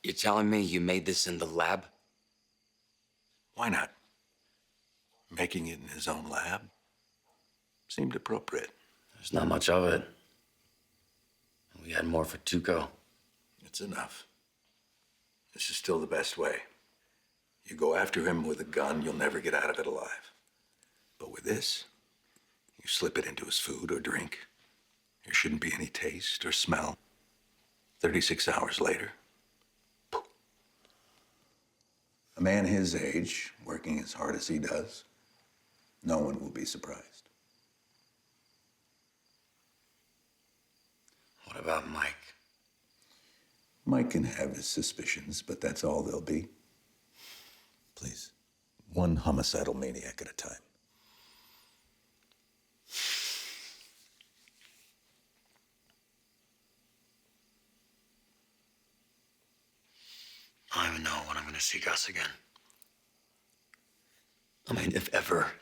You're telling me you made this in the lab? Why not? Making it in his own lab seemed appropriate. There's not much of it. We had more for Tuco. It's enough. This is still the best way. You go after him with a gun, you'll never get out of it alive. But with this, you slip it into his food or drink. There shouldn't be any taste or smell. 36 hours later, poof. A man his age, working as hard as he does, no one will be surprised. What about Mike? Mike can have his suspicions, but that's all they'll be. Please, one homicidal maniac at a time. I don't even know when I'm gonna see Gus again. I mean, if ever.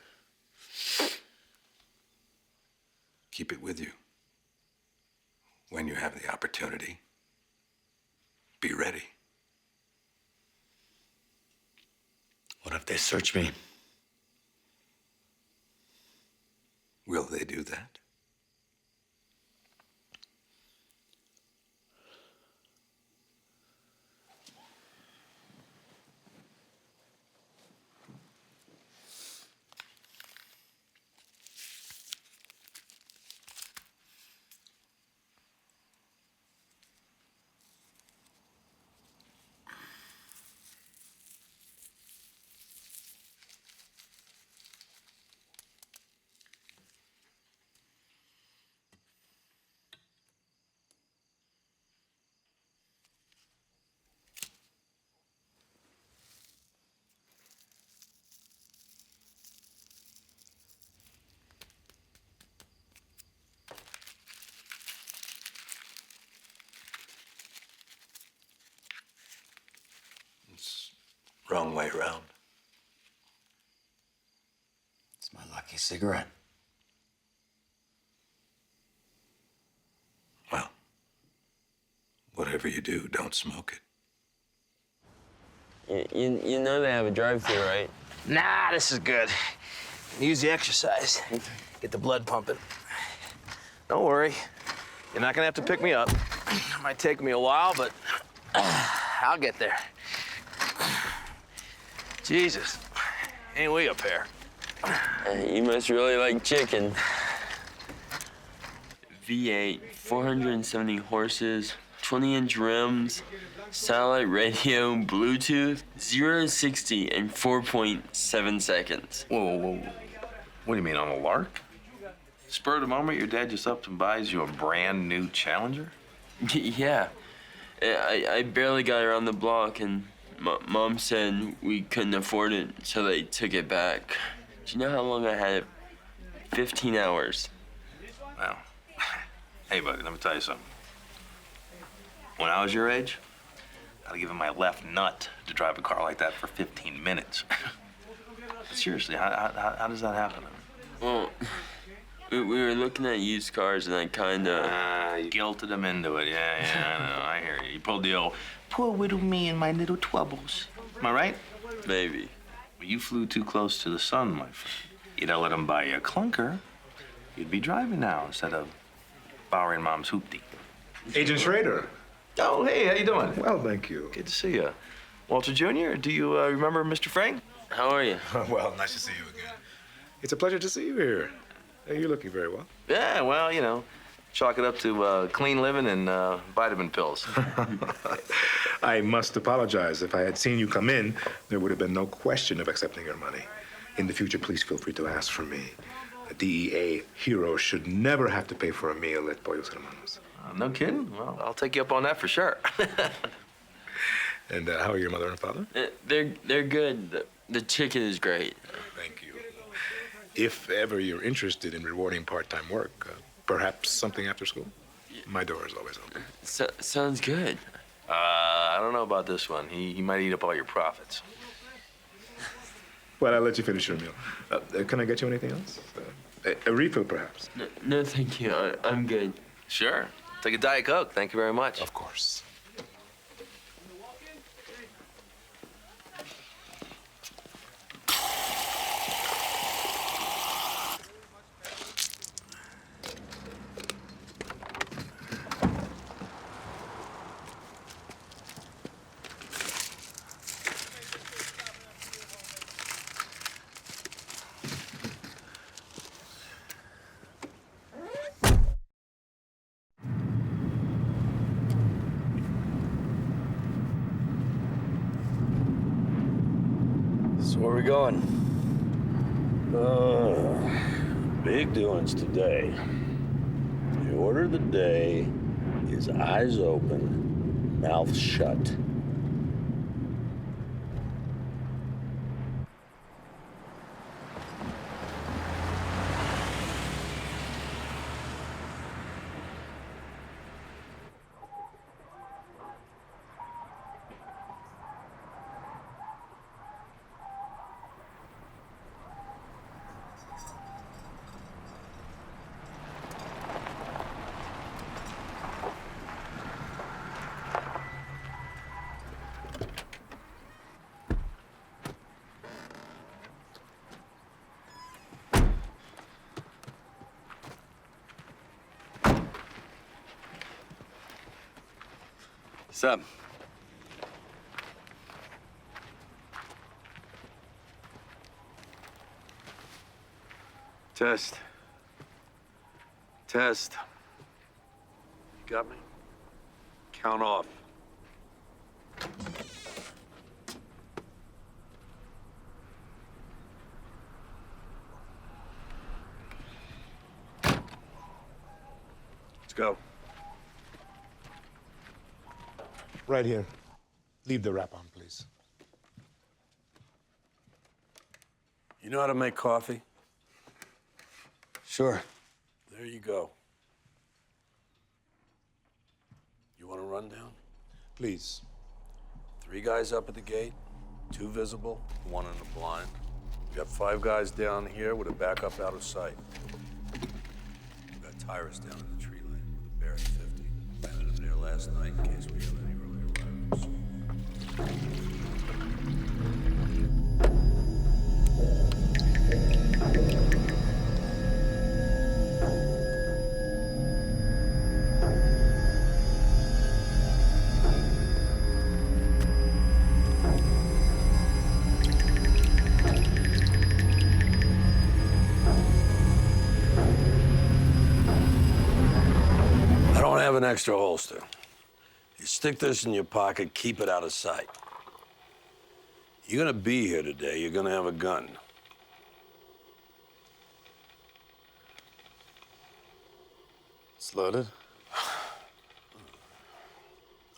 Keep it with you. When you have the opportunity, be ready. What if they search me? Will they do that? It's wrong way around. It's my lucky cigarette. Well, whatever you do, don't smoke it. You know they have a drive-thru, right? Nah, this is good. Use the exercise. Get the blood pumping. Don't worry. You're not gonna have to pick me up. It might take me a while, but I'll get there. Jesus, ain't we a pair? You must really like chicken. V8, 470 horses, 20-inch rims, satellite radio, Bluetooth, 0 to 60 in 4.7 seconds. Whoa. What do you mean, on a lark? Spur of the moment, your dad just up and buys you a brand new Challenger? Yeah. I barely got around the block, and Mom said we couldn't afford it, so they took it back. Do you know how long I had it? 15 hours. Well, hey, buddy, let me tell you something. When I was your age, I'd give him my left nut to drive a car like that for 15 minutes. Seriously, how does that happen? Well, we were looking at used cars, and I kind of... You guilted him into it. Yeah, I know. I hear you. You pulled the old, poor little me and my little troubles. Am I right? Maybe. Well, you flew too close to the sun, my friend. You'd have let him buy you a clunker. You'd be driving now instead of borrowing Mom's hoopty. Agent Schrader. Oh, hey, how you doing? Well, thank you. Good to see you. Walter Jr., do you remember Mr. Frank? How are you? Well, nice to see you again. It's a pleasure to see you here. You're looking very well. Yeah, well, you know, chalk it up to clean living and vitamin pills. I must apologize. If I had seen you come in, there would have been no question of accepting your money. In the future, please feel free to ask for me. A DEA hero should never have to pay for a meal at Pollos Hermanos. No kidding? Well, I'll take you up on that for sure. And how are your mother and father? They're good. The chicken is great. Thank you. If ever you're interested in rewarding part-time work, perhaps something after school, my door is always open. Sounds good. I don't know about this one. He might eat up all your profits. Well, I'll let you finish your meal. Can I get you anything else? A refill, perhaps? No, thank you. I'm good. Sure. Take a Diet Coke. Thank you very much. Of course. Where are we going? Big doings today. The order of the day is eyes open, mouth shut. What's up? Test. Test. You got me? Count off. Let's go. Right here. Leave the wrap on, please. You know how to make coffee? Sure. There you go. You want a rundown? Please. 3 guys up at the gate, 2 visible, 1 in the blind. We got 5 guys down here with a backup out of sight. We got Tyrus down in the tree line with a bear at 50. Landed him there last night in case we have any early arrivals. I don't have an extra holster. You stick this in your pocket, keep it out of sight. You're gonna be here today, you're gonna have a gun. It's loaded.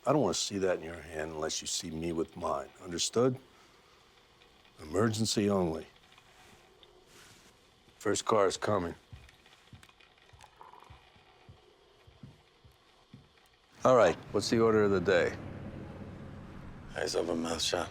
I don't want to see that in your hand unless you see me with mine. Understood? Emergency only. First car is coming. All right, what's the order of the day? Eyes open, mouth shut.